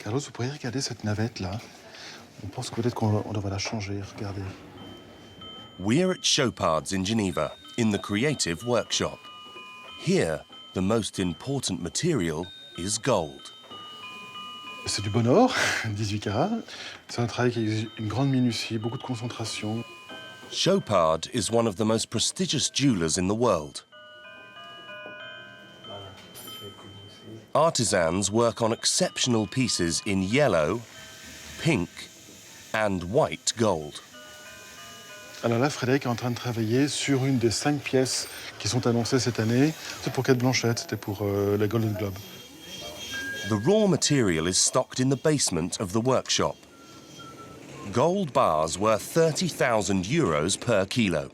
Carlos, vous pourriez regarder cette navette-là? On pense que peut-être qu'on devrait la changer, regardez. We're at Chopard's in Geneva, in the creative workshop. Here, the most important material is gold. C'est du bon or, 18 carats. C'est un travail qui exige une grande minutie, beaucoup de concentration. Chopard is one of the most prestigious jewelers in the world. Artisans work on exceptional pieces in yellow, pink and white gold. Alors là, Frédéric est en train de travailler sur une des 5 pièces qui sont annoncées cette année. C'est pour Kate Blanchett, c'était pour la Golden Globe. The raw material is stocked in the basement of the workshop. Gold bars worth 30,000 euros per kilo.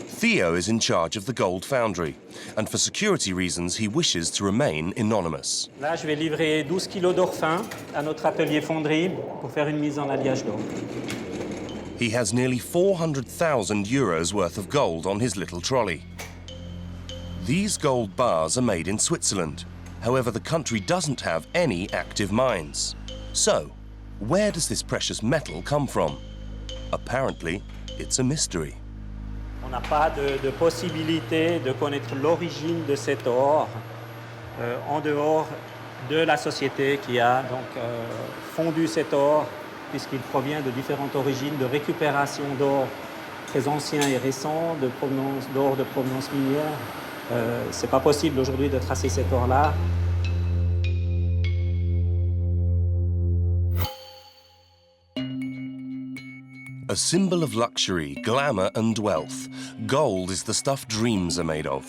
Theo is in charge of the gold foundry, and for security reasons, he wishes to remain anonymous. Là, je vais livrer 12 kilos d'or fin à notre atelier fonderie pour faire une mise en alliage d'or. He has nearly 400,000 euros worth of gold on his little trolley. These gold bars are made in Switzerland. However, the country doesn't have any active mines. So, where does this precious metal come from? Apparently, it's a mystery. On n'a pas de possibilité de connaître l'origine de cet or en dehors de la société qui a donc fondu cet or, puisqu'il provient de différentes origines de récupération d'or très ancien et récent, d'or de provenance minière. C'est pas possible aujourd'hui de tracer cet or-là. A symbol of luxury, glamour and wealth, gold is the stuff dreams are made of.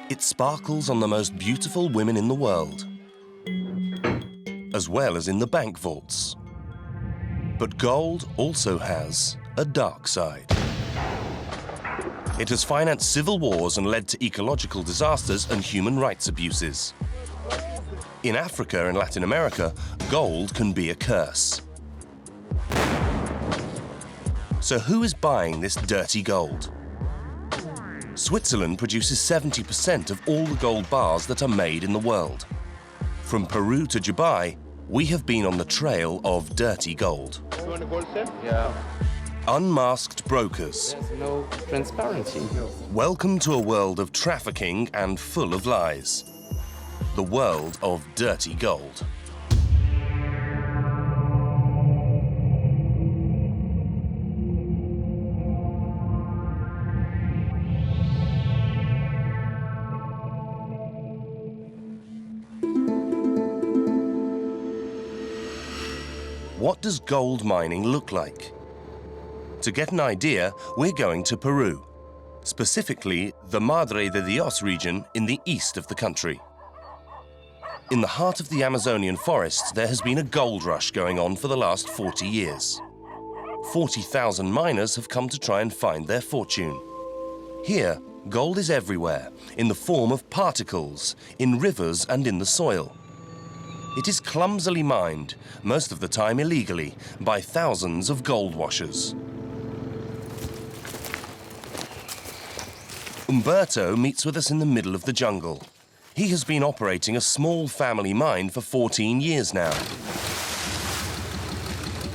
It sparkles on the most beautiful women in the world, as well as in the bank vaults. But gold also has a dark side. It has financed civil wars and led to ecological disasters and human rights abuses. In Africa and Latin America, gold can be a curse. So who is buying this dirty gold? Switzerland produces 70% of all the gold bars that are made in the world. From Peru to Dubai, we have been on the trail of dirty gold. You want a gold set? Yeah. Unmasked brokers. There's no transparency. Welcome to a world of trafficking and full of lies. The world of dirty gold. What does gold mining look like? To get an idea, we're going to Peru, specifically the Madre de Dios region in the east of the country. In the heart of the Amazonian forests, there has been a gold rush going on for the last 40 years. 40,000 miners have come to try and find their fortune. Here, gold is everywhere, in the form of particles, in rivers and in the soil. It is clumsily mined, most of the time illegally, by thousands of gold washers. Umberto meets with us in the middle of the jungle. He has been operating a small family mine for 14 years now.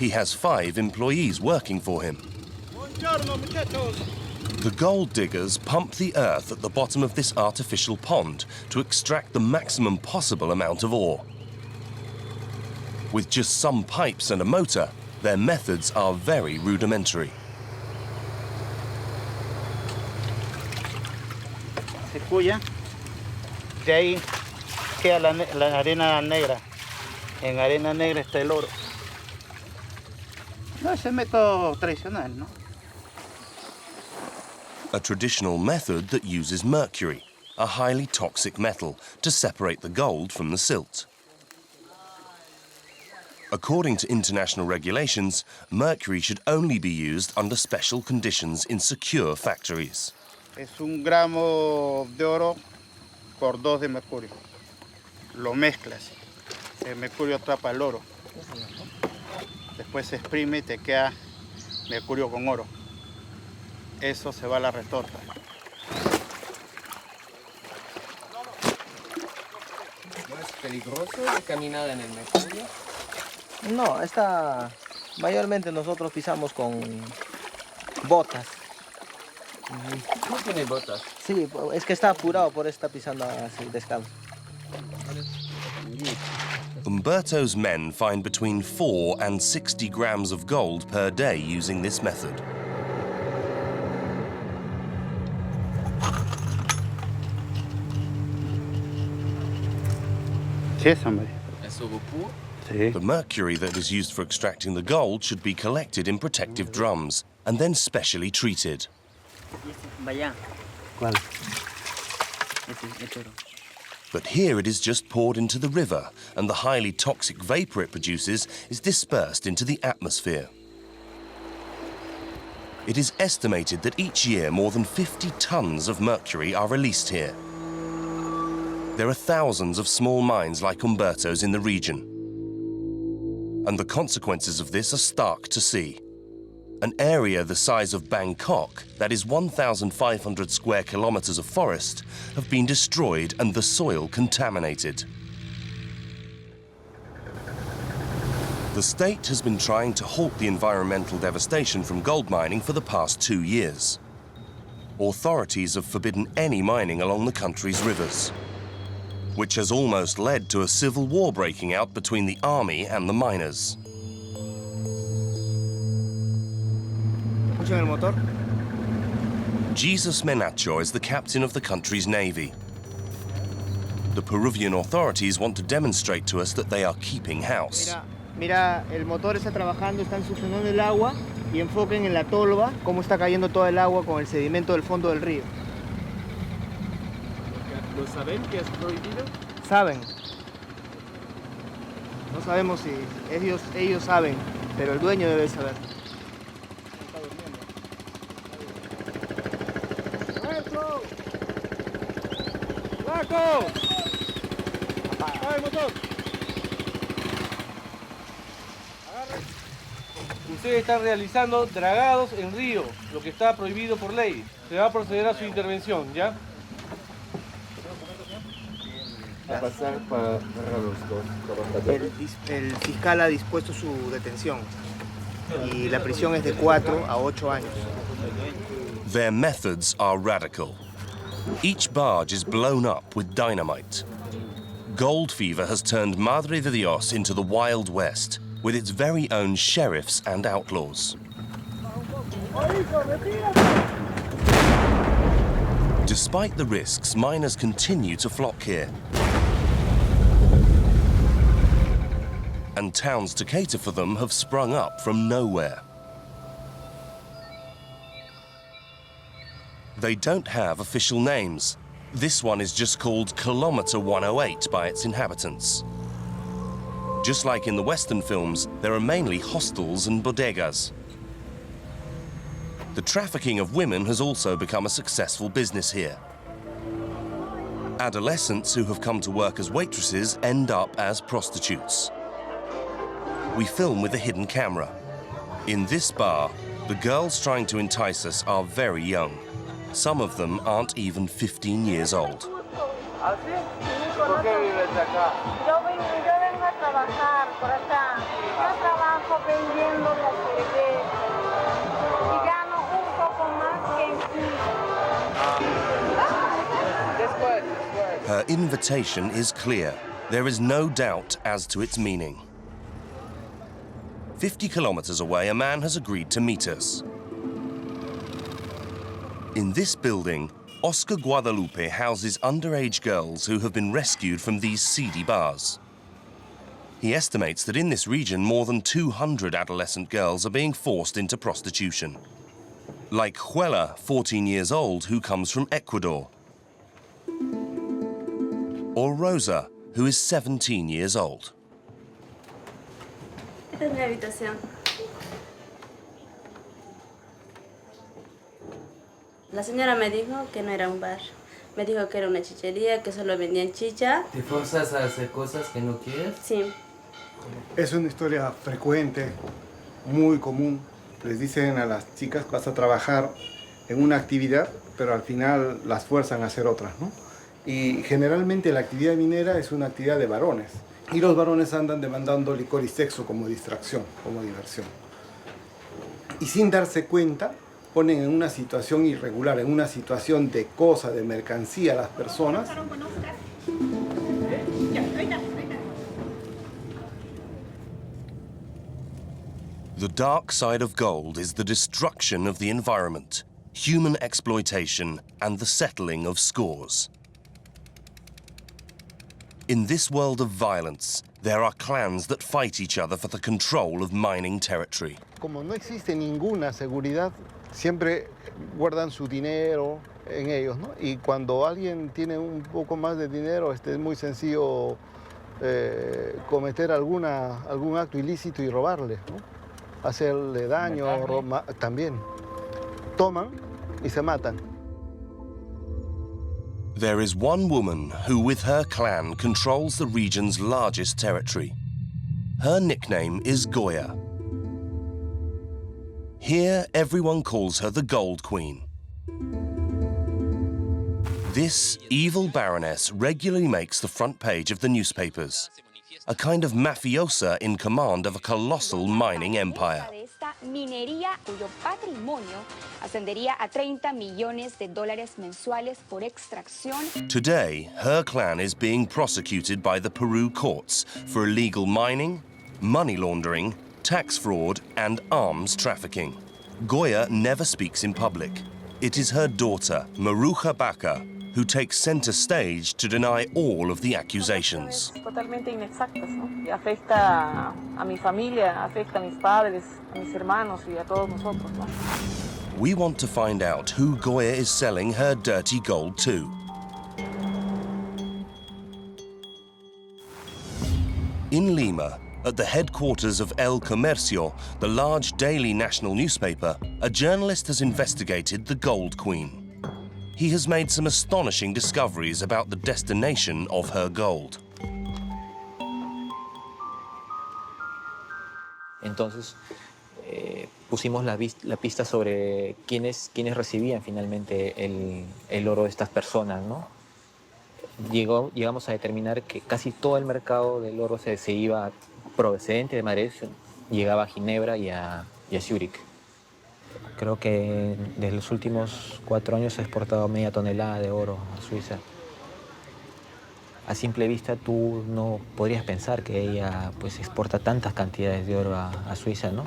He has 5 employees working for him. The gold diggers pump the earth at the bottom of this artificial pond to extract the maximum possible amount of ore. With just some pipes and a motor, their methods are very rudimentary. Se cuya, de ahí queda la arena negra. En arena negra está el oro. No, es el método tradicional, ¿no? A traditional method that uses mercury, a highly toxic metal, to separate the gold from the silt. According to international regulations, mercury should only be used under special conditions in secure factories. Es 1 gramo de oro por 2 de mercurio. Lo mezclas. El mercurio atrapa el oro. Después se exprime y te queda mercurio con oro. Eso se va a la retorta. ¿No es peligroso la caminada en el mercurio? No, esta mayormente nosotros pisamos con botas. ¿No tiene botas? Sí, es que está apurado, por eso está pisando así descalzo. Umberto's men find between 4 and 60 grams of gold per day using this method. Sí, hombre. ¿Es oro puro? Sí. The mercury that is used for extracting the gold should be collected in protective drums and then specially treated. ¿Cuál? But here it is just poured into the river, and the highly toxic vapor it produces is dispersed into the atmosphere. It is estimated that each year more than 50 tons of mercury are released here. There are thousands of small mines like Umberto's in the region, and the consequences of this are stark to see. An area the size of Bangkok, that is 1,500 square kilometers of forest, have been destroyed and the soil contaminated. The state has been trying to halt the environmental devastation from gold mining for the past 2 years. Authorities have forbidden any mining along the country's rivers, which has almost led to a civil war breaking out between the army and the miners. Jesus Menacho is the captain of the country's navy. The Peruvian authorities want to demonstrate to us that they are keeping house. Mira, el motor está trabajando, están succionando el agua y enfoquen en la tolva cómo está cayendo toda el agua con el sedimento del fondo del río. ¿Lo saben que es prohibido? Saben. No sabemos si ellos saben, pero el dueño debe saber. Ustedes están realizando dragados en río, lo que está prohibido por ley. Se va a proceder a su intervención, ¿ya? A pasar para los dos. El fiscal ha dispuesto su detención y la prisión es de 4 a 8 años. Their methods are radical. Each barge is blown up with dynamite. Gold fever has turned Madre de Dios into the Wild West, with its very own sheriffs and outlaws. Despite the risks, miners continue to flock here. And towns to cater for them have sprung up from nowhere. They don't have official names. This one is just called Kilometer 108 by its inhabitants. Just like in the Western films, there are mainly hostels and bodegas. The trafficking of women has also become a successful business here. Adolescents who have come to work as waitresses end up as prostitutes. We film with a hidden camera. In this bar, the girls trying to entice us are very young. Some of them aren't even 15 years old. ¿Por qué vives acá? Yo vengo a trabajar por acá. Yo trabajo vendiendo la cerveza y gano un poco más que aquí. Her invitation is clear. There is no doubt as to its meaning. 50 kilometers away, a man has agreed to meet us. In this building, Oscar Guadalupe houses underage girls who have been rescued from these seedy bars. He estimates that in this region, more than 200 adolescent girls are being forced into prostitution. Like Juela, 14 years old, who comes from Ecuador. Or Rosa, who is 17 years old. Esta es mi habitación. La señora me dijo que no era un bar. Me dijo que era una chichería, que solo vendían chicha. ¿Te forzas a hacer cosas que no quieres? Sí. Es una historia frecuente, muy común. Les dicen a las chicas, vas a trabajar en una actividad, pero al final las fuerzan a hacer otras, ¿no? Y generalmente la actividad minera es una actividad de varones. Y los varones andan demandando licor y sexo como distracción, como diversión. Y sin darse cuenta, ponen en una situación irregular, en una situación de cosa, de mercancía a las personas. The dark side of gold is the destruction of the environment, human exploitation, and the settling of scores. In this world of violence, there are clans that fight each other for the control of mining territory. Como no existe ninguna seguridad, siempre guardan su dinero en ellos, ¿no? Y cuando alguien tiene un poco más de dinero, es muy sencillo cometer algún acto ilícito y robarle, ¿no? Hacerle daño, también. Toman y se matan. There is one woman who, with her clan, controls the region's largest territory. Her nickname is Goya. Here, everyone calls her the Gold Queen. This evil baroness regularly makes the front page of the newspapers, a kind of mafiosa in command of a colossal mining empire. Minería cuyo patrimonio ascendería a $30 millones mensuales por extracción. Today, her clan is being prosecuted by the Peru courts for illegal mining, money laundering, tax fraud, and arms trafficking. Goya never speaks in public. It is her daughter, Maruja Baca, who takes center stage to deny all of the accusations. Totalmente inexactas, ¿no? Y afecta a mi familia, afecta a mis padres, a mis hermanos y a todos nosotros, ¿no? We want to find out who Goya is selling her dirty gold to. In Lima, at the headquarters of El Comercio, the large daily national newspaper, a journalist has investigated the Gold Queen. He has made some astonishing discoveries about the destination of her gold. Entonces, pusimos la pista sobre quiénes recibían finalmente el oro de estas personas, ¿no? Llegamos a determinar que casi todo el mercado del oro se iba procedente de Madrid, llegaba a Ginebra y a Zúrich. Creo que desde los últimos 4 años he exportado media tonelada de oro a Suiza. A simple vista tú no podrías pensar que ella pues exporta tantas cantidades de oro a Suiza, ¿no?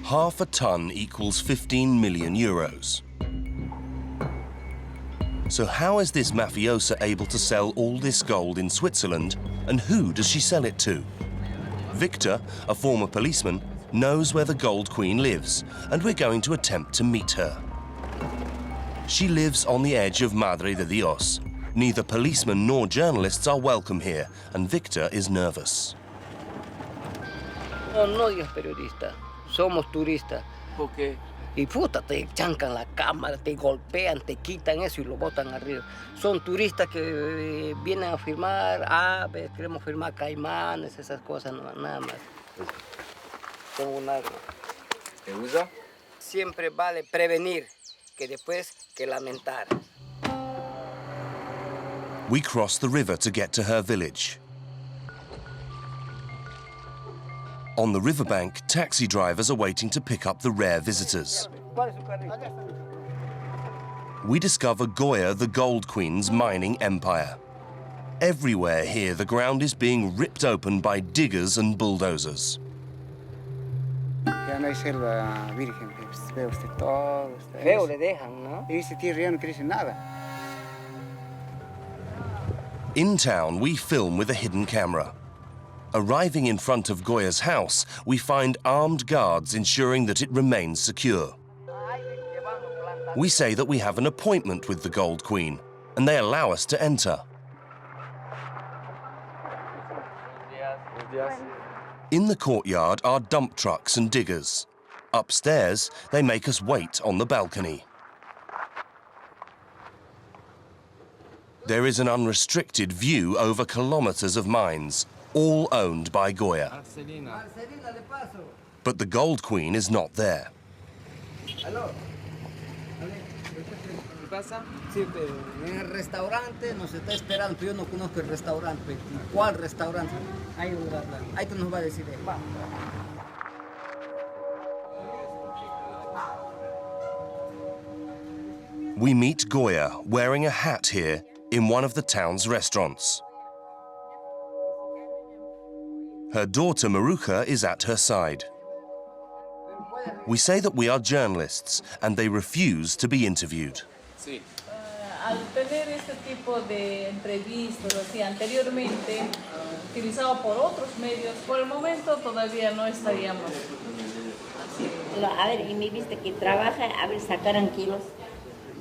Half a ton equals 15 million euros. So how is this mafiosa able to sell all this gold in Switzerland, and who does she sell it to? Victor, a former policeman, knows where the Gold Queen lives, and we're going to attempt to meet her. She lives on the edge of Madre de Dios. Neither policemen nor journalists are welcome here, and Victor is nervous. No digas periodista, somos turistas. ¿Por qué? Y puta, te chancan la cámara, te golpean, te quitan eso y lo botan arriba. Son turistas que vienen a firmar aves, queremos firmar caimanes, esas cosas, no, nada más. Tengo un arma. ¿Te usa? Siempre vale prevenir que después que lamentar. We cross the river to get to her village. On the riverbank, taxi drivers are waiting to pick up the rare visitors. We discover Goya, the Gold Queen's mining empire. Everywhere here, the ground is being ripped open by diggers and bulldozers. Ya no hay selva virgen, ve usted todo. Feo le dejan, ¿no? Y ese tierra ya no crece nada. In town, we film with a hidden camera. Arriving in front of Goya's house, we find armed guards ensuring that it remains secure. We say that we have an appointment with the Gold Queen, and they allow us to enter. In the courtyard are dump trucks and diggers. Upstairs, they make us wait on the balcony. There is an unrestricted view over kilometers of mines, all owned by Goya. But the Gold Queen is not there. pasa? Sí, pero en el restaurante nos está esperando, pero yo no conozco el restaurante. ¿Cuál restaurante? Ahí nos va a decir él. We meet Goya wearing a hat here in one of the town's restaurants. Her daughter Maruja is at her side. We say that we are journalists and they refuse to be interviewed. Sí. Al tener este tipo de entrevistas, así anteriormente, utilizado por otros medios, por el momento todavía no estaríamos así. A ver, y me viste que trabaja, a ver, sacaran kilos.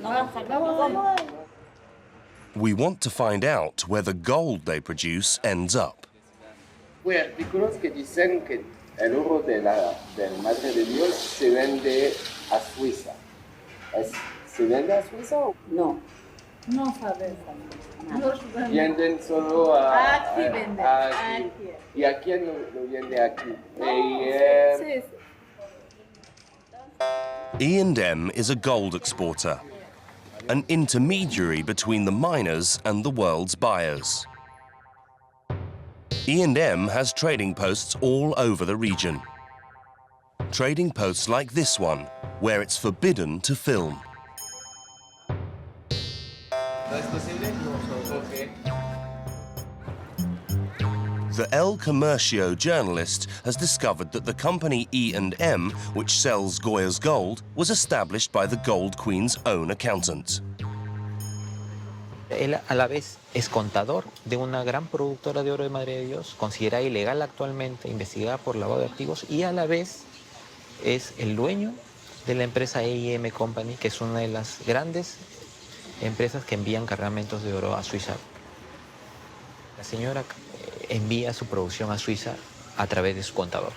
No, sacaron. We want to find out where the gold they produce ends up. Hay artículos que dicen que el oro del Madre de Dios se vende a Suiza. ¿Se vende a Suiza o no? No sabes. Venden solo a... Aquí venden. Aquí. ¿Y a quién lo vende aquí? Sí. E&M is a gold exporter, an intermediary between the miners and the world's buyers. E&M has trading posts all over the region. Trading posts like this one, where it's forbidden to film. The El Comercio journalist has discovered that the company E&M, which sells Goya's gold, was established by the Gold Queen's own accountant. Él a la vez es contador de una gran productora de oro de Madre de Dios, considerada ilegal actualmente, investigada por lavado de activos, y a la vez es el dueño de la empresa E&M Company, que es una de las grandes empresas que envían cargamentos de oro a Suiza. La señora envía su producción a Suiza a través de su contador.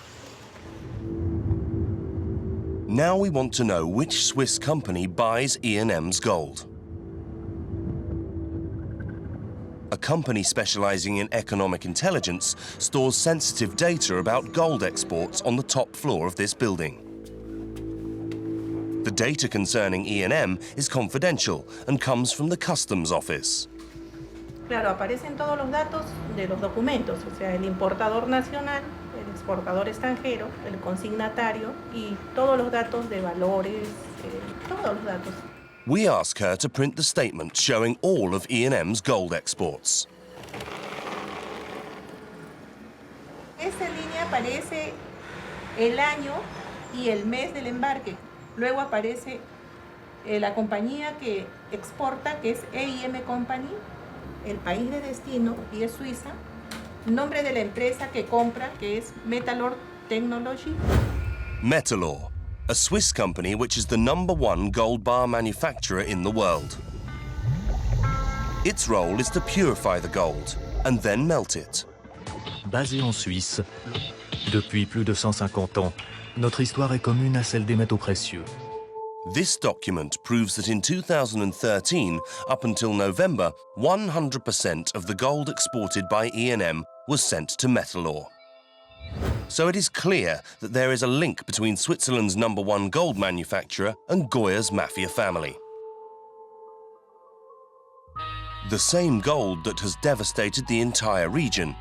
Now we want to know which Swiss company buys E&M's gold. A company specializing in economic intelligence stores sensitive data about gold exports on the top floor of this building. The data concerning E&M is confidential and comes from the customs office. Claro, aparecen todos los datos de los documentos, o sea, el importador nacional, el exportador extranjero, el consignatario y todos los datos de valores, todos los datos. We ask her to print the statement showing all of E&M's gold exports. Esta línea aparece el año y el mes del embarque. Luego aparece la compañía que exporta, que es E&M Company, el país de destino, y es Suiza. Nombre de la empresa que compra, que es Laundered Technology. Metalor, a Swiss company which is the #1 gold bar manufacturer in the world. Its role is to purify the gold and then melt it. Basée en Suisse, depuis plus de 150 ans, notre histoire est commune à celle des métaux précieux. This document proves that in 2013, up until November, 100% of the gold exported by E&M was sent to Metalor. So it is clear that there is a link between Switzerland's #1 gold manufacturer and Goya's Mafia family. The same gold that has devastated the entire region,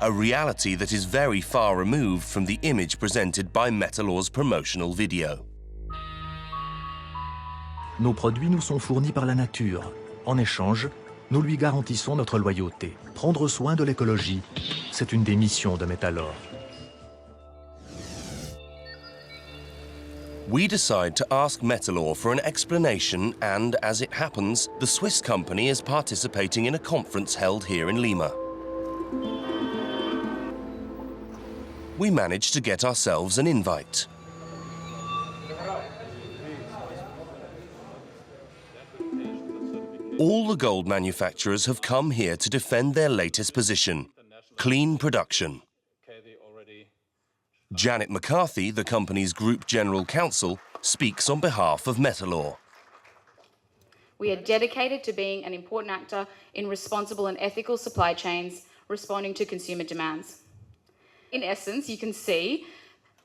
a reality that is very far removed from the image presented by Metalor's promotional video. Nos produits nous sont fournis par la nature. En échange, nous lui garantissons notre loyauté. Prendre soin de l'écologie, c'est une des missions de Metalor. We decide to ask Metalor for an explanation and, as it happens, the Swiss company is participating in a conference held here in Lima. We manage to get ourselves an invite. All the gold manufacturers have come here to defend their latest position, clean production. Janet McCarthy, the company's Group General Counsel, speaks on behalf of Metalor. We are dedicated to being an important actor in responsible and ethical supply chains, responding to consumer demands. In essence, you can see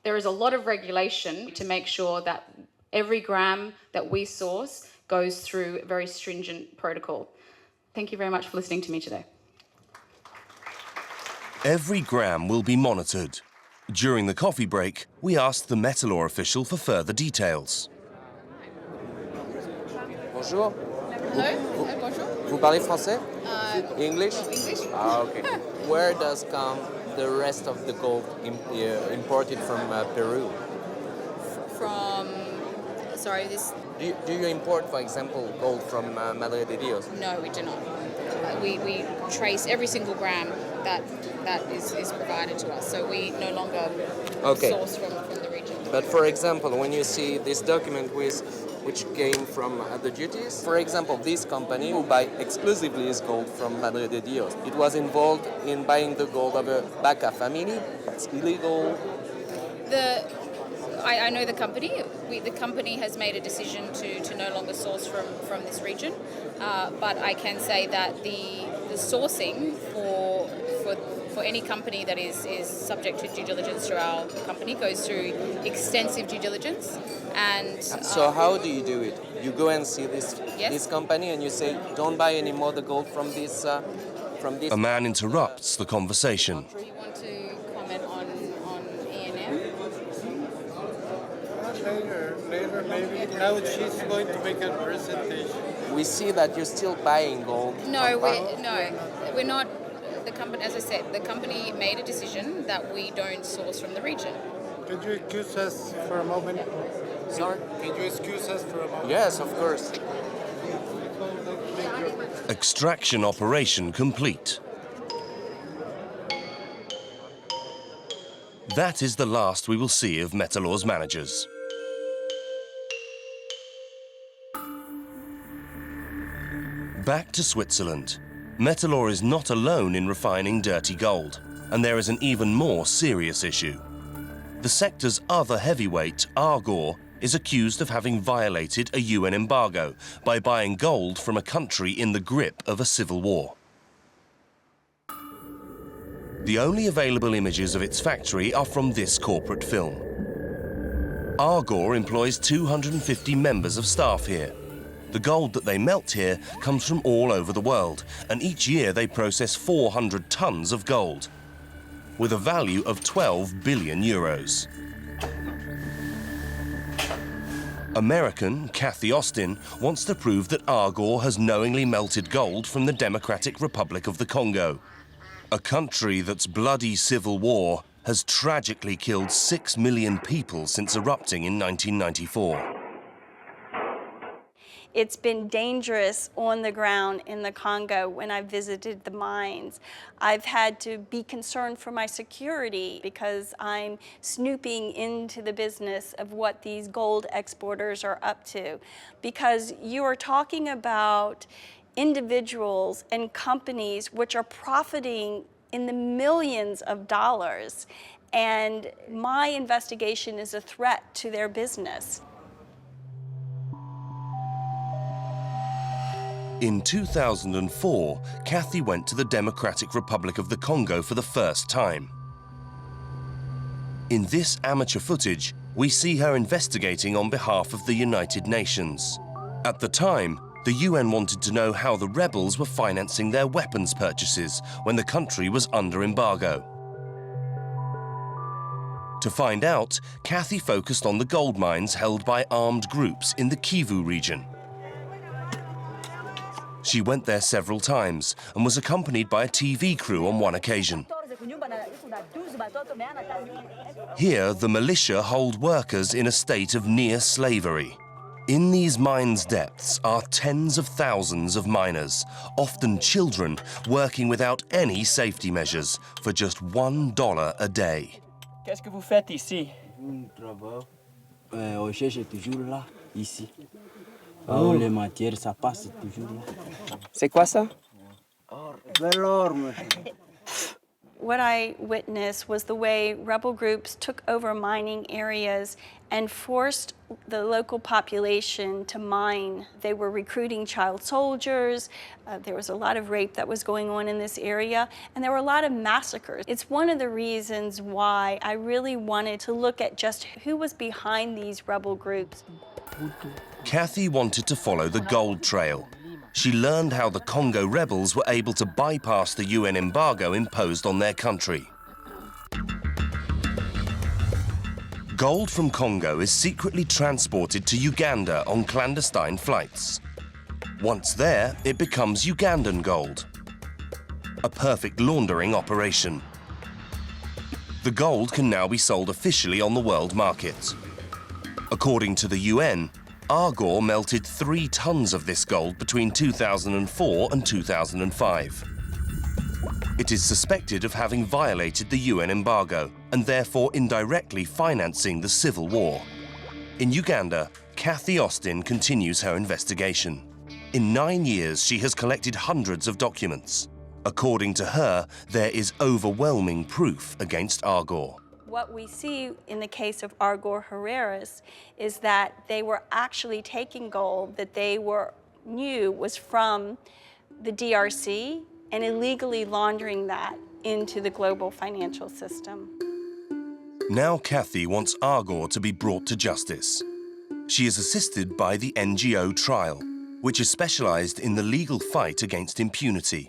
there is a lot of regulation to make sure that every gram that we source goes through a very stringent protocol. Thank you very much for listening to me today. Every gram will be monitored. During the coffee break, we asked the Metalor official for further details. Bonjour. Hello. Bonjour. Vous parlez français? English? No, English. Ah, okay. Where does come the rest of the gold imported from Peru? From, sorry, this. Do you import, for example, gold from Madre de Dios? No, we do not. We trace every single gram that is provided to us, so we no longer source from the region. But for example, when you see this document which came from the duties, for example, this company who buy exclusively his gold from Madre de Dios, it was involved in buying the gold of a Baca family. It's illegal. I know the company. The company has made a decision to no longer source from this region, but I can say that the sourcing for any company that is subject to due diligence through our company goes through extensive due diligence. And so how do you do it? You go and see this company and you say, don't buy any more the gold from this. A man interrupts the conversation. Do you want to comment on E&M? Later, maybe. Now she's going to make a presentation. We see that you're still buying gold. No, we're not. The company, as I said, the company made a decision that we don't source from the region. Could you excuse us for a moment? Sorry? Could you excuse us for a moment? Yes, of course. Extraction operation complete. That is the last we will see of Metalor's managers. Back to Switzerland. Metalor is not alone in refining dirty gold, and there is an even more serious issue. The sector's other heavyweight, Argor, is accused of having violated a UN embargo by buying gold from a country in the grip of a civil war. The only available images of its factory are from this corporate film. Argor employs 250 members of staff here. The gold that they melt here comes from all over the world, and each year they process 400 tons of gold, with a value of 12 billion euros. American Kathy Austin wants to prove that Argor has knowingly melted gold from the Democratic Republic of the Congo, a country that's bloody civil war has tragically killed 6 million people since erupting in 1994. It's been dangerous on the ground in the Congo when I visited the mines. I've had to be concerned for my security because I'm snooping into the business of what these gold exporters are up to. Because you are talking about individuals and companies which are profiting in the millions of dollars, and my investigation is a threat to their business. In 2004, Kathy went to the Democratic Republic of the Congo for the first time. In this amateur footage, we see her investigating on behalf of the United Nations. At the time, the UN wanted to know how the rebels were financing their weapons purchases when the country was under embargo. To find out, Kathy focused on the gold mines held by armed groups in the Kivu region. She went there several times and was accompanied by a TV crew on one occasion. Here, the militia hold workers in a state of near slavery. In these mines' depths are tens of thousands of miners, often children, working without any safety measures for just $1 a day. Qu'est-ce que vous faites ici? On travaille. On cherche toujours là, ici. Les matières, ça passe toujours là. C'est quoi ça? De l'or, monsieur. what I witnessed was the way rebel groups took over mining areas and forced the local population to mine. They were recruiting child soldiers. There was a lot of rape that was going on in this area, and there were a lot of massacres. It's one of the reasons why I really wanted to look at just who was behind these rebel groups. Kathy wanted to follow the gold trail. She learned how the Congo rebels were able to bypass the UN embargo imposed on their country. Gold from Congo is secretly transported to Uganda on clandestine flights. Once there, it becomes Ugandan gold. A perfect laundering operation. The gold can now be sold officially on the world market. According to the UN, Argor melted 3 tons of this gold between 2004 and 2005. It is suspected of having violated the UN embargo and therefore indirectly financing the civil war. In Uganda, Kathy Austin continues her investigation. In 9 years, she has collected hundreds of documents. According to her, there is overwhelming proof against Argor. What we see in the case of Argor Herreras is that they were actually taking gold that they knew was from the DRC and illegally laundering that into the global financial system. Now Kathy wants Argor to be brought to justice. She is assisted by the NGO Trial, which is specialized in the legal fight against impunity.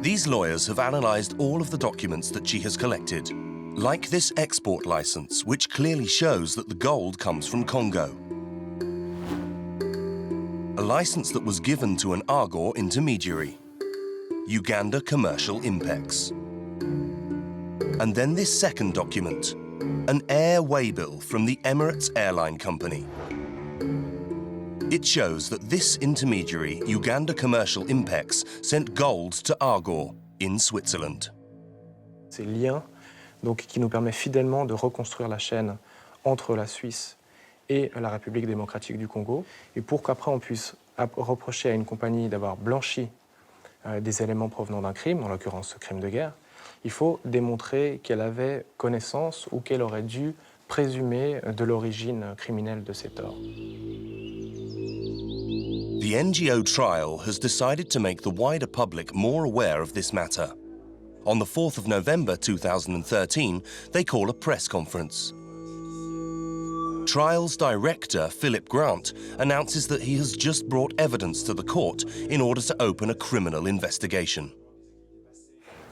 These lawyers have analyzed all of the documents that she has collected, like this export license, which clearly shows that the gold comes from Congo. A license that was given to an Argor intermediary, Uganda Commercial Impex. And then this second document, an air waybill from the Emirates Airline Company. It shows that this intermediary, Uganda Commercial Impex, sent gold to Argor in Switzerland. Ces liens donc, qui nous permet fidèlement de reconstruire la chaîne entre la Suisse et la République démocratique du Congo, et pour qu'après on puisse reprocher à une compagnie d'avoir blanchi des éléments provenant d'un crime, en l'occurrence ce crime de guerre, il faut démontrer qu'elle avait connaissance ou qu'elle aurait dû présumer de l'origine criminelle de ces torts. The NGO Trial has decided to make the wider public more aware of this matter. On the 4th of November 2013, they call a press conference. Trial's director, Philip Grant, announces that he has just brought evidence to the court in order to open a criminal investigation.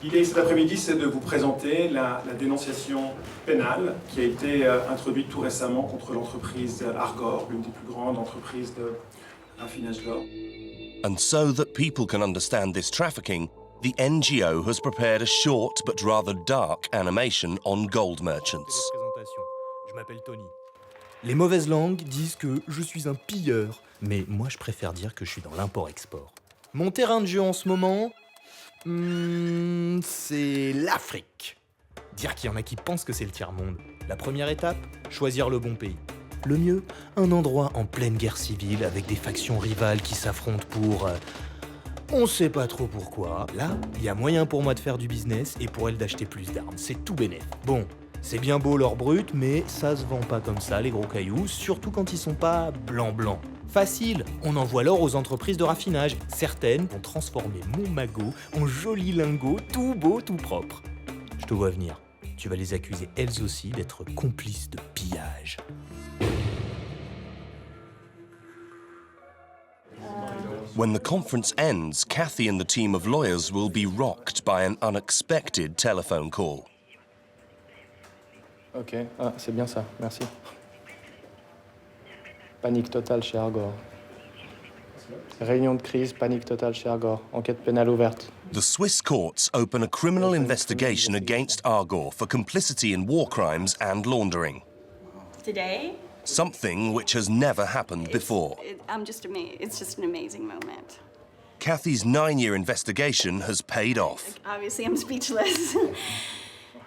L'idée cet après-midi, c'est de vous présenter la dénonciation pénale qui a été introduite tout récemment contre l'entreprise Argor, l'une des plus grandes entreprises de raffinage d'or. And so that people can understand this trafficking, the NGO has prepared a short but rather dark animation on gold merchants. Je m'appelle Tony. Les mauvaises langues disent que je suis un pilleur, mais moi je préfère dire que je suis dans l'import-export. Mon terrain de jeu en ce moment, c'est l'Afrique. Dire qu'il y en a qui pensent que c'est le tiers-monde. La première étape, choisir le bon pays. Le mieux, un endroit en pleine guerre civile avec des factions rivales qui s'affrontent pour... on sait pas trop pourquoi. Là, il y a moyen pour moi de faire du business et pour elle d'acheter plus d'armes. C'est tout bénef. Bon, c'est bien beau l'or brut, mais ça se vend pas comme ça, les gros cailloux, surtout quand ils sont pas blanc-blanc. Facile, on envoie l'or aux entreprises de raffinage. Certaines vont transformer mon magot en joli lingot, tout beau, tout propre. Je te vois venir. Tu vas les accuser elles aussi d'être complices de pillage. When the conference ends, Kathy and the team of lawyers will be rocked by an unexpected telephone call. Ok, c'est bien ça, merci. Panique totale chez Argor. Réunion de crise, panique totale chez Argor. Enquête pénale ouverte. The Swiss courts open a criminal investigation against Argor for complicity in war crimes and laundering. Today, Something which has never happened before. I'm just amazed. It's just an amazing moment. Kathy's 9-year investigation has paid off. Obviously, I'm speechless.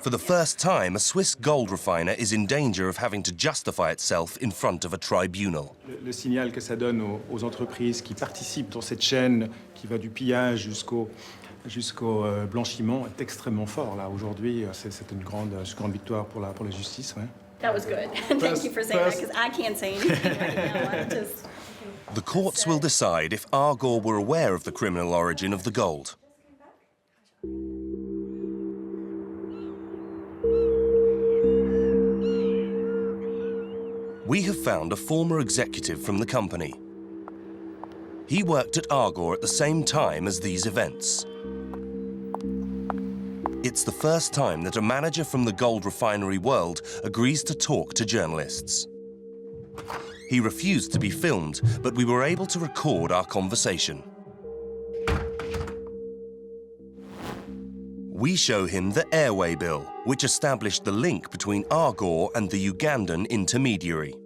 For the first time, a Swiss gold refiner is in danger of having to justify itself in front of a tribunal. Le signal que ça donne aux entreprises qui participent dans cette chaîne qui va du pillage jusqu'au jusqu'au blanchiment est extrêmement fort. Là, aujourd'hui, c'est une grande victoire pour la justice. Ouais. That was good. Thank you for saying that, because I can't say anything right now. I'm just... The courts will decide if Argor were aware of the criminal origin of the gold. We have found a former executive from the company. He worked at Argor at the same time as these events. It's the first time that a manager from the gold refinery world agrees to talk to journalists. He refused to be filmed, but we were able to record our conversation. We show him the airway bill, which established the link between Argor and the Ugandan intermediary.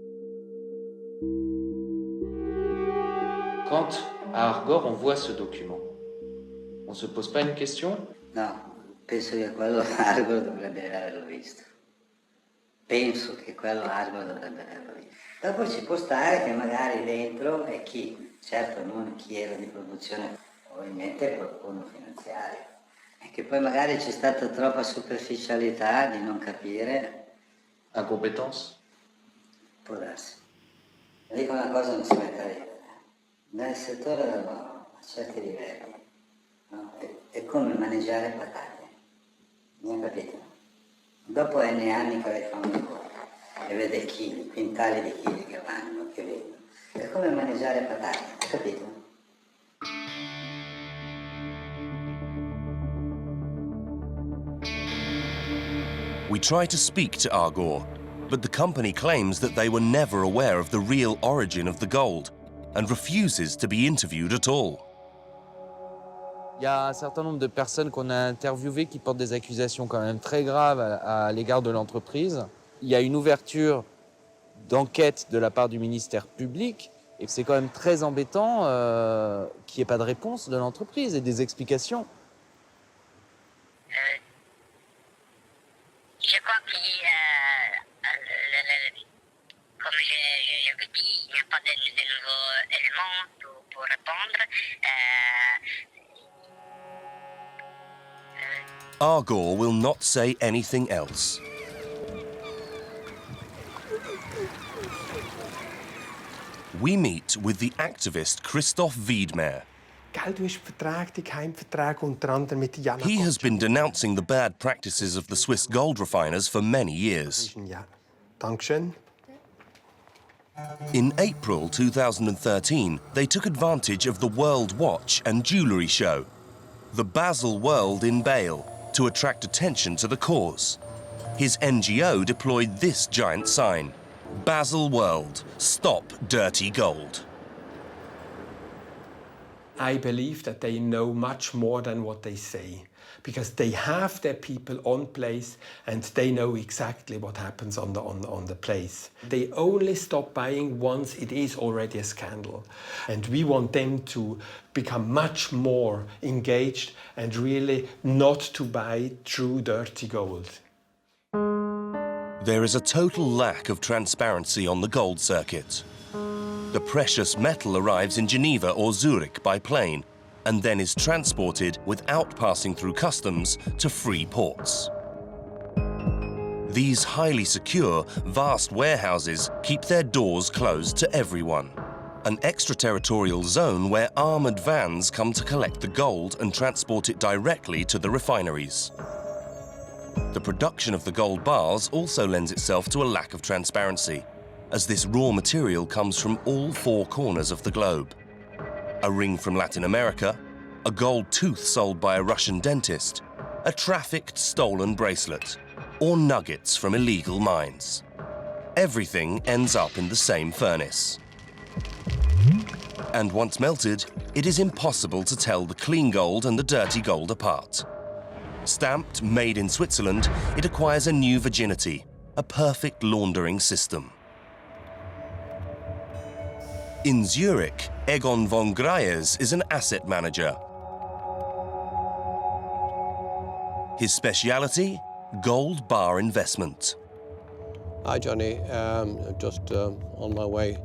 Quand à Argor on voit ce document, on se pose pas une question? No, penso che quello Argor dovrebbe averlo visto. Penso che quello Argor dovrebbe averlo visto. Dopo ci può stare che magari dentro è chi, certo non chi era di produzione, probabilmente qualcuno finanziario. E che poi magari c'è stata troppa superficialità di non capire. Incompetence? Può darsi. Dico una cosa, non si mette a ridere. Nel settore dell'oro, a certi livelli, no? È come maneggiare patate. Mi ha capito? Dopo N anni che lei fa un lavoro e vede chili, quintali di chili che vanno, che vengono. È come maneggiare patate, capito? We try to speak to Argor, but the company claims that they were never aware of the real origin of the gold and refuses to be interviewed at all. Il y a un certain nombre de personnes qu'on a interviewées qui portent des accusations quand même très graves à l'égard de l'entreprise. Il y a une ouverture d'enquête de la part du ministère public et c'est quand même très embêtant qu'il n'y ait pas de réponse de l'entreprise et des explications. Je crois que, comme je vous dis, il n'y a pas de nouveaux éléments pour répondre. Argor will not say anything else. We meet with the activist Christoph Wiedmer. He has been denouncing the bad practices of the Swiss gold refiners for many years. In April 2013, they took advantage of the World Watch and Jewellery Show, the Basel World in Bale, to attract attention to the cause. His NGO deployed this giant sign: Basel World, Stop Dirty Gold. I believe that they know much more than what they say, because they have their people on place and they know exactly what happens on the place. They only stop buying once it is already a scandal. And we want them to become much more engaged and really not to buy true dirty gold. There is a total lack of transparency on the gold circuit. The precious metal arrives in Geneva or Zurich by plane and then is transported without passing through customs to free ports. These highly secure, vast warehouses keep their doors closed to everyone. An extraterritorial zone where armoured vans come to collect the gold and transport it directly to the refineries. The production of the gold bars also lends itself to a lack of transparency, as this raw material comes from all four corners of the globe. A ring from Latin America, a gold tooth sold by a Russian dentist, a trafficked stolen bracelet, or nuggets from illegal mines. Everything ends up in the same furnace. And once melted, it is impossible to tell the clean gold and the dirty gold apart. Stamped made in Switzerland, it acquires a new virginity, a perfect laundering system. In Zurich, Egon von Greyers is an asset manager. His speciality? Gold bar investment. Hi, Johnny. Just on my way.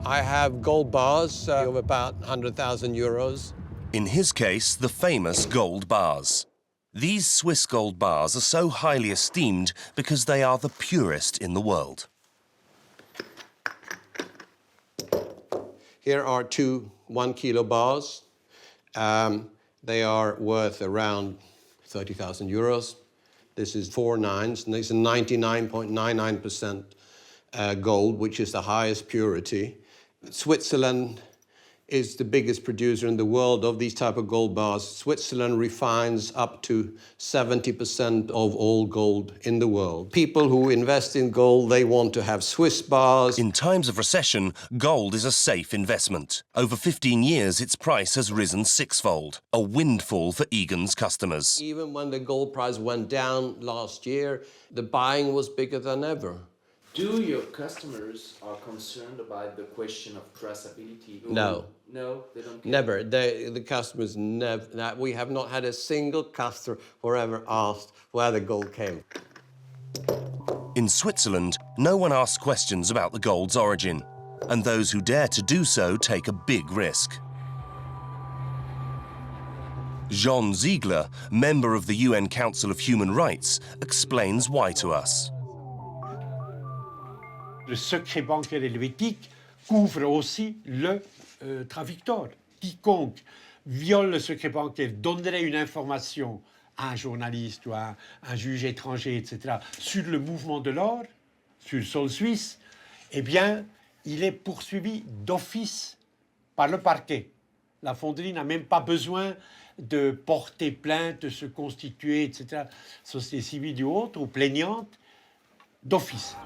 I have gold bars of about 100,000 euros. In his case, the famous gold bars. These Swiss gold bars are so highly esteemed because they are the purest in the world. Here are two 1 kilo bars. They are worth around 30,000 euros. This is 4 nines, and this is 99.99% gold, which is the highest purity. Switzerland is the biggest producer in the world of these type of gold bars. Switzerland refines up to 70% of all gold in the world. People who invest in gold, they want to have Swiss bars. In times of recession, gold is a safe investment. Over 15 years, its price has risen sixfold, a windfall for Egan's customers. Even when the gold price went down last year, the buying was bigger than ever. Do your customers are concerned about the question of traceability? No. No, they don't care. Never. The customers never. We have not had a single customer who ever asked where the gold came. In Switzerland, no one asks questions about the gold's origin, and those who dare to do so take a big risk. Jean Ziegler, member of the UN Council of Human Rights, explains why to us. Le secret bancaire helvétique couvre aussi le traducteur. Quiconque viole le secret bancaire, donnerait une information à un journaliste ou à un juge étranger, etc., sur le mouvement de l'or, sur le sol suisse, eh bien, il est poursuivi d'office par le parquet. La fonderie n'a même pas besoin de porter plainte, de se constituer, etc., société civile ou autre, ou plaignante, d'office.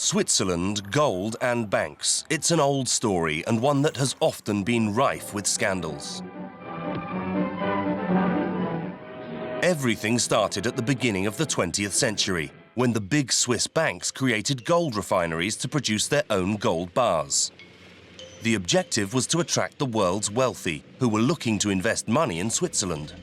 Switzerland, gold and banks. It's an old story and one that has often been rife with scandals. Everything started at the beginning of the 20th century, when the big Swiss banks created gold refineries to produce their own gold bars. The objective was to attract the world's wealthy, who were looking to invest money in Switzerland.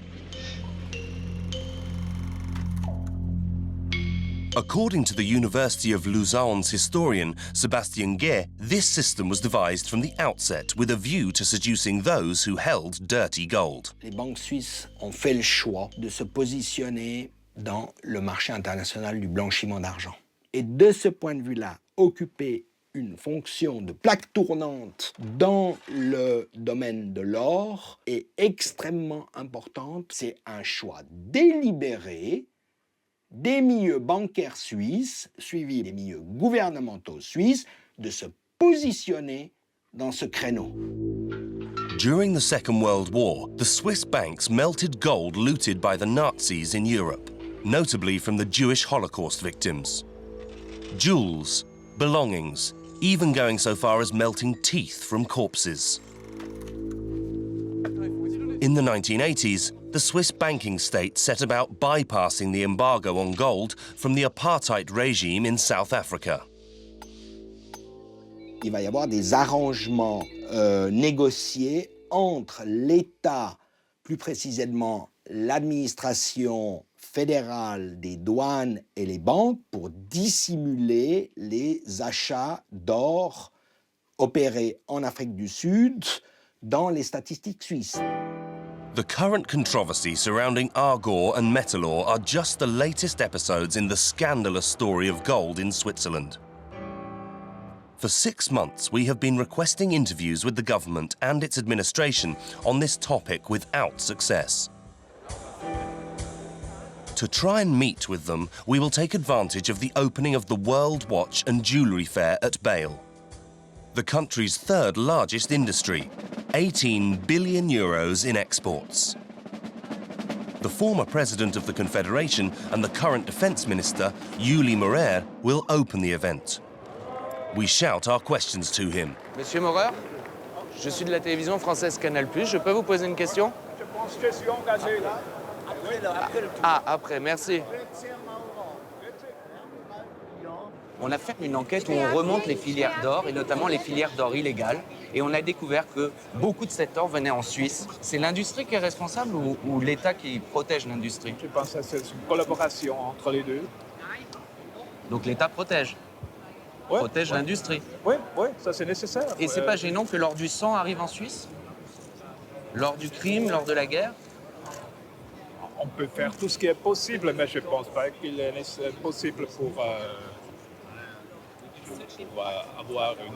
According to the University of Lausanne's historian, Sébastien Guay, this system was devised from the outset with a view to seducing those who held dirty gold. Les banques suisses ont fait le choix de se positionner dans le marché international du blanchiment d'argent. Et de ce point de vue-là, occuper une fonction de plaque tournante dans le domaine de l'or est extrêmement importante. C'est un choix délibéré des milieux bancaires suisses, suivis des milieux gouvernementaux suisses, de se positionner dans ce créneau. During the Second World War, the Swiss banks melted gold looted by the Nazis in Europe, notably from the Jewish Holocaust victims. Jewels, belongings, even going so far as melting teeth from corpses. In the 1980s, the Swiss banking state set about bypassing the embargo on gold from the apartheid regime in South Africa. Il va y avoir des arrangements négociés entre l'État, plus précisément l'administration fédérale des douanes et les banques, pour dissimuler les achats d'or opérés en Afrique du Sud dans les statistiques suisses. The current controversy surrounding Argor and Metalor are just the latest episodes in the scandalous story of gold in Switzerland. For 6 months, we have been requesting interviews with the government and its administration on this topic without success. To try and meet with them, we will take advantage of the opening of the World Watch and Jewellery Fair at Bale, the country's third largest industry, 18 billion euros in exports. The former president of the Confederation and the current defence minister, Uli Maurer, will open the event. We shout our questions to him. Monsieur Maurer, je suis de la télévision française Canal+. Je peux vous poser une question? Je pense que je suis engagé là. Ah, après, merci. On a fait une enquête où on remonte les filières d'or, et notamment les filières d'or illégales, et on a découvert que beaucoup de cet or venait en Suisse. C'est l'industrie qui est responsable ou l'État qui protège l'industrie? Je pense que c'est une collaboration entre les deux. Donc l'État protège? Ouais, protège l'industrie? Oui, ça c'est nécessaire. Et c'est pas gênant que l'or du sang arrive en Suisse? Lors du crime, lors de la guerre? On peut faire tout ce qui est possible, mais je ne pense pas qu'il est possible pour avoir une...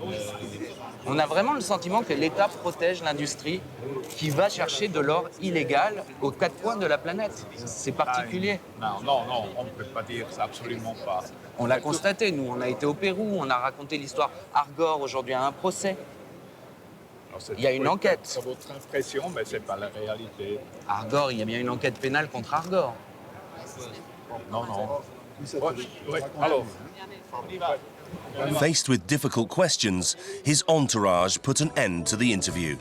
On a vraiment le sentiment que l'État protège l'industrie qui va chercher de l'or illégal aux quatre coins de la planète. C'est particulier. Non, on ne peut pas dire ça, absolument pas. On l'a constaté, nous, on a été au Pérou, on a raconté l'histoire. Argor, aujourd'hui, a un procès. Il y a une enquête. C'est votre impression, mais ce n'est pas la réalité. Argor, il y a bien une enquête pénale contre Argor. Non. Oui, alors. Faced with difficult questions, his entourage put an end to the interview.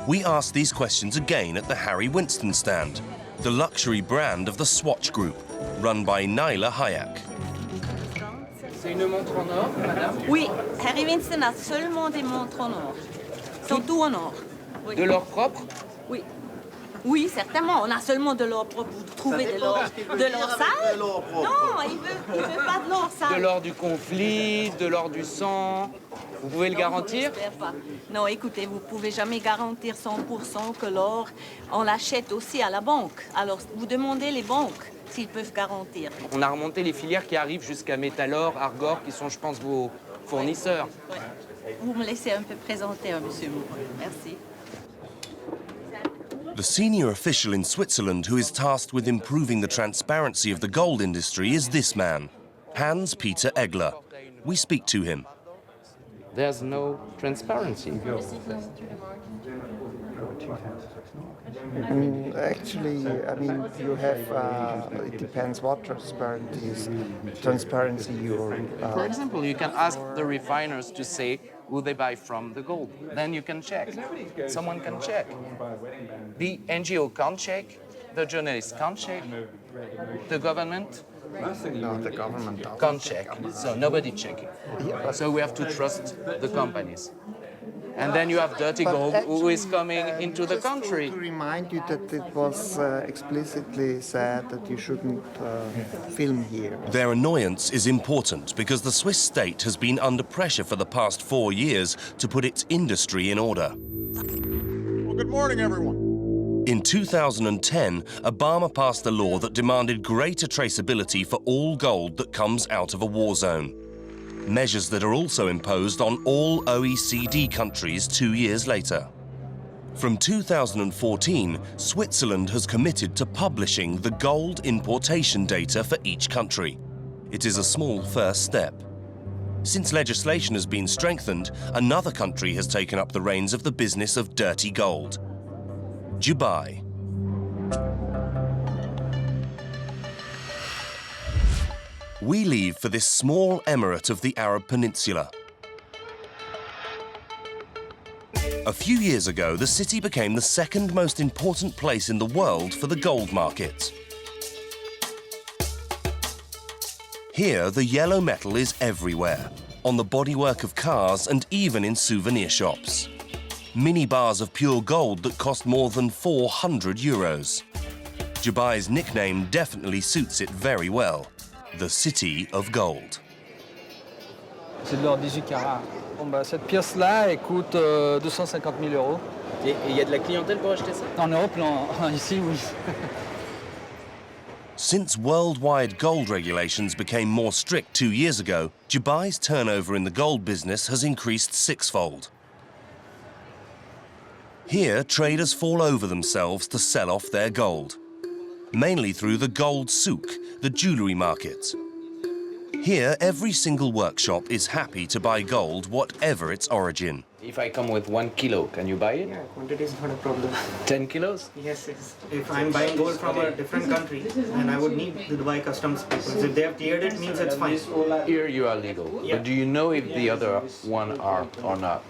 We asked these questions again at the Harry Winston stand, the luxury brand of the Swatch Group, run by Naila Hayek. C'est une montre en or, madame? Oui, Harry Winston a seulement des montres en or. Sont tout en or. Oui. De l'or propre? Oui. Oui, certainement. On a seulement de l'or propre. Vous trouvez de l'or sale? Non, il veut pas de l'or sale. De l'or du conflit, de l'or du sang. Vous pouvez le garantir? J'espère pas. Non, écoutez, vous pouvez jamais garantir 100% que l'or, on l'achète aussi à la banque. Alors, vous demandez les banques s'ils peuvent garantir. On a remonté les filières qui arrivent jusqu'à Métalor, Argor, qui sont, je pense, vos fournisseurs. Oui. Vous me laissez un peu présenter, monsieur Moore. Merci. The senior official in Switzerland who is tasked with improving the transparency of the gold industry is this man, Hans-Peter Egler. We speak to him. There's no transparency. Actually, I mean, you have, it depends what transparency is. Transparency you're... For example, you can ask the refiners to say who they buy from the gold. Then you can check. Someone can check. The NGO can't check. The journalists can't check. The government? No, the government can't check. So nobody checking. Yeah, so we have to trust the companies. And then you have dirty gold who is coming into the country. To remind you that it was explicitly said that you shouldn't film here. Their annoyance is important because the Swiss state has been under pressure for the past 4 years to put its industry in order. Well, good morning, everyone. In 2010, Obama passed a law that demanded greater traceability for all gold that comes out of a war zone. Measures that are also imposed on all OECD countries 2 years later. From 2014, Switzerland has committed to publishing the gold importation data for each country. It is a small first step. Since legislation has been strengthened, another country has taken up the reins of the business of dirty gold: Dubai. We leave for this small emirate of the Arab Peninsula. A few years ago, the city became the second most important place in the world for the gold market. Here, the yellow metal is everywhere, on the bodywork of cars and even in souvenir shops. Mini bars of pure gold that cost more than 400 euros. Dubai's nickname definitely suits it very well. The City of Gold. C'est de l'or 18 carats. Bon, bah, cette pièce-là, elle coûte 250 000 euros. Et il y a de la clientèle pour acheter ça? En Europe, non. Ici, oui. Since worldwide gold regulations became more strict 2 years ago, Dubai's turnover in the gold business has increased sixfold. Here, traders fall over themselves to sell off their gold, mainly through the gold souk, the jewellery market. Here, every single workshop is happy to buy gold, whatever its origin. If I come with 1 kilo, can you buy it? Yeah, quantity is not a problem. 10 kilos? Yes, yes. If I'm buying gold from a different country, then I would need the Dubai customs people. If they have cleared it, means it's fine. Here you are legal. Yeah. But do you know if the other one are or not?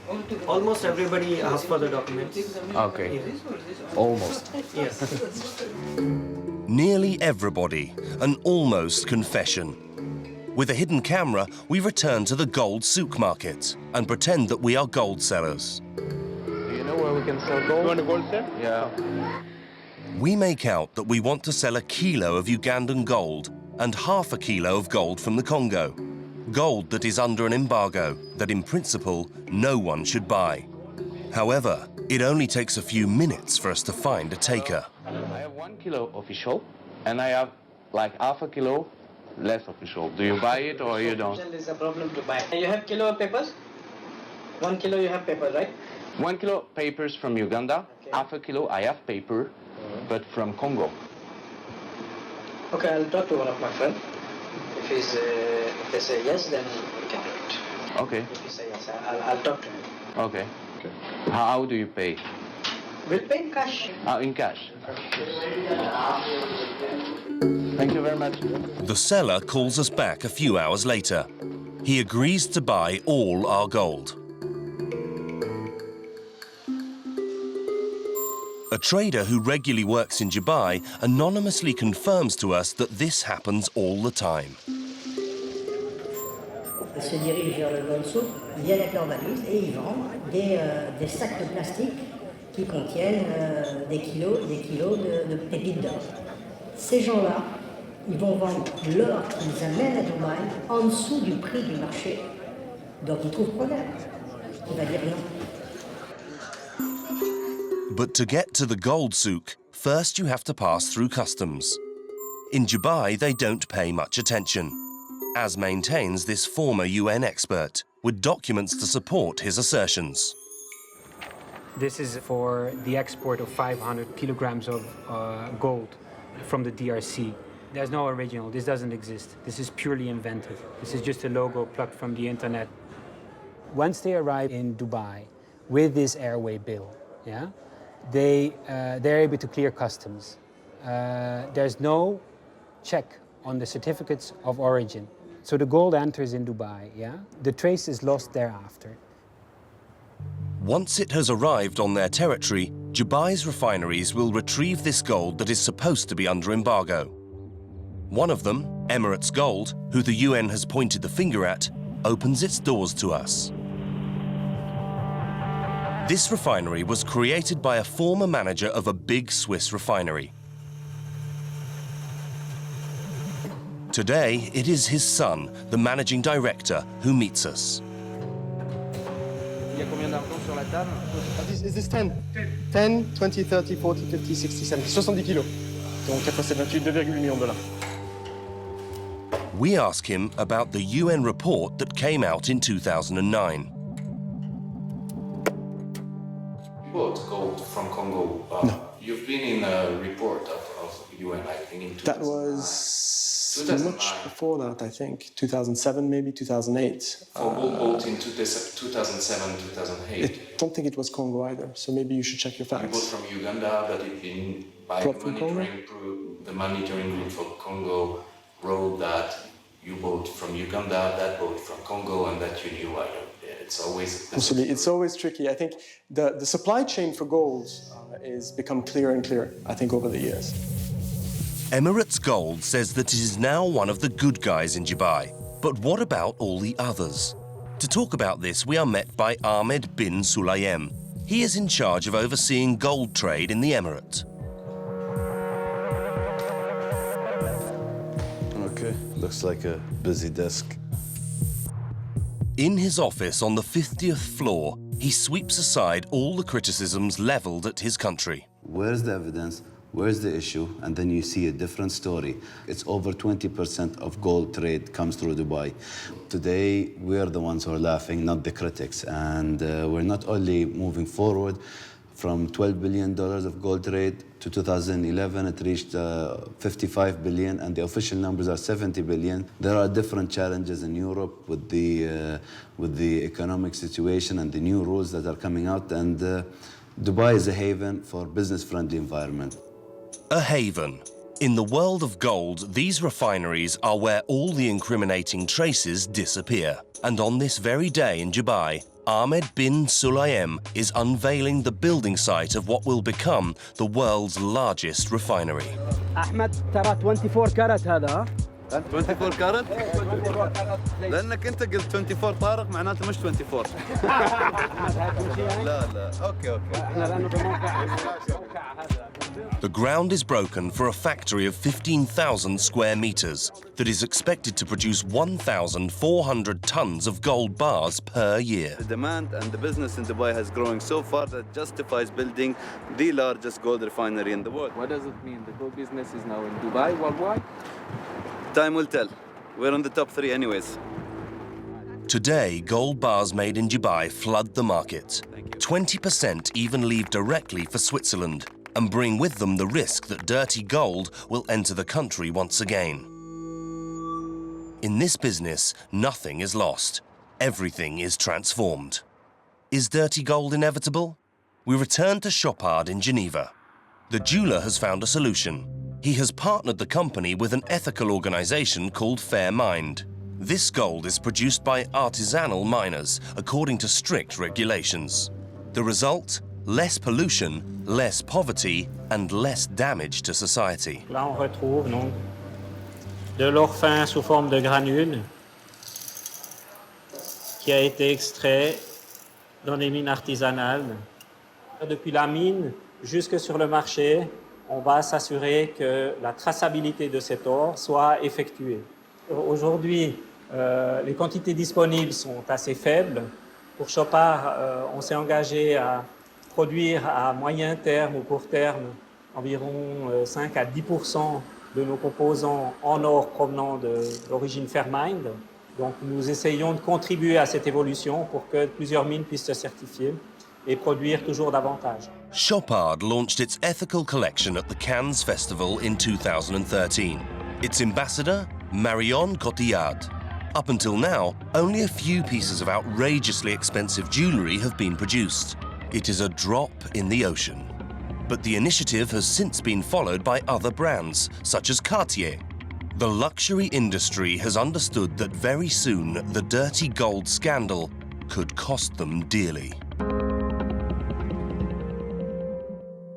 Almost everybody asks for the documents. Okay. Yes. Almost. Yes. Nearly everybody, an almost confession. With a hidden camera, we return to the gold souk market and pretend that we are gold sellers. Do you know where we can sell gold? You want a gold sale? Yeah. We make out that we want to sell a kilo of Ugandan gold and half a kilo of gold from the Congo. Gold that is under an embargo, that in principle, no one should buy. However, It only takes a few minutes for us to find a taker. I have 1 kilo official, and I have like half a kilo less official. Do you buy it or you don't? There's a problem to buy. You have kilo of papers? 1 kilo you have paper, right? 1 kilo papers from Uganda, half a kilo I have paper, but from Congo. Okay, I'll talk to one of my friends. If they say yes, then we can do it. Okay. If you say yes, I'll talk to him. Okay. How do you pay? We'll pay in cash. In cash. Thank you very much. The seller calls us back a few hours later. He agrees to buy all our gold. A trader who regularly works in Dubai anonymously confirms to us that this happens all the time. Ils se dirigent vers le gold souk, viennent avec leurs valises et ils vendent des sacs de plastique qui contiennent des kilos de pépites d'or. Ces gens-là, ils vont vendre l'or qu'ils amènent à Dubaï en dessous du prix du marché. Donc ils trouvent problème. Il va dire non. But to get to the gold souk, first you have to pass through customs. In Dubai, they don't pay much attention, as maintains this former UN expert, with documents to support his assertions. This is for the export of 500 kilograms of gold from the DRC. There's no original, this doesn't exist. This is purely invented. This is just a logo plucked from the internet. Once they arrive in Dubai with this airway bill, yeah, they're able to clear customs. There's no check on the certificates of origin. So the gold enters in Dubai, yeah? The trace is lost thereafter. Once it has arrived on their territory, Dubai's refineries will retrieve this gold that is supposed to be under embargo. One of them, Emirates Gold, who the UN has pointed the finger at, opens its doors to us. This refinery was created by a former manager of a big Swiss refinery. Today, it is his son, the managing director, who meets us. Is this 10? 10, 20, 30, 40, 50, 60, 70, 70 kilos. Donc 4 x 7, 28, $2,8 millions. We ask him about the UN report that came out in 2009. You bought gold from Congo. No. You've been in a report of UN, I think, in 2009. That was much before that, I think. 2007, maybe 2008. For gold bought in 2007, 2008. I don't think it was Congo either, so maybe you should check your You facts. bought from Uganda, but it been by the monitoring group for Congo wrote that you bought from Uganda, that bought from Congo, and that you knew. It's always Absolutely, it's always tricky. I think the supply chain for gold is become clearer and clearer, I think, over the years. Emirates Gold says that it is now one of the good guys in Dubai. But what about all the others? To talk about this, we are met by Ahmed bin Sulayem. He is in charge of overseeing gold trade in the Emirate. Okay, looks like a busy desk. In his office on the 50th floor, he sweeps aside all the criticisms leveled at his country. Where's the evidence? Where's the issue? And then you see a different story. It's over 20% of gold trade comes through Dubai. Today, we're the ones who are laughing, not the critics. And we're not only moving forward from $12 billion of gold trade to 2011, it reached 55 billion, and the official numbers are 70 billion. There are different challenges in Europe with the economic situation and the new rules that are coming out, and Dubai is a haven for business-friendly environment. A haven. In the world of gold, these refineries are where all the incriminating traces disappear. And on this very day in Dubai, Ahmed bin Sulayem is unveiling the building site of what will become the world's largest refinery. أحمد ترى 24 كارت هذا 24 كارت؟ لأنك أنت قلت 24 طارق معناته مش 24. لا لا أوكي. The ground is broken for a factory of 15,000 square meters that is expected to produce 1,400 tons of gold bars per year. The demand and the business in Dubai has growing so far that justifies building the largest gold refinery in the world. What does it mean? The gold business is now in Dubai worldwide? Time will tell. We're on the top 3 anyways. Today, gold bars made in Dubai flood the market. 20% even leave directly for Switzerland and bring with them the risk that dirty gold will enter the country once again. In this business, nothing is lost. Everything is transformed. Is dirty gold inevitable? We return to Chopard in Geneva. The jeweler has found a solution. He has partnered the company with an ethical organization called Fair Mind. This gold is produced by artisanal miners according to strict regulations. The result? Less pollution, less poverty, and less damage to society. Là, on retrouve donc de l'or fin sous forme de granules qui a été extrait dans des mines artisanales. Depuis la mine jusque sur le marché, on va s'assurer que la traçabilité de cet or soit effectuée. Aujourd'hui, les quantités disponibles sont assez faibles. Pour Chopard, on s'est engagé à produire à moyen terme ou court terme environ 5 à 10% de nos composants en or provenant d'origine Fairmind. Donc nous essayons de contribuer à cette évolution pour que plusieurs mines puissent se certifier et produire toujours davantage. Chopard launched its ethical collection at the Cannes Festival in 2013. Its ambassador, Marion Cotillard. Up until now, only a few pieces of outrageously expensive jewellery have been produced. It is a drop in the ocean. But the initiative has since been followed by other brands, such as Cartier. The luxury industry has understood that very soon the dirty gold scandal could cost them dearly.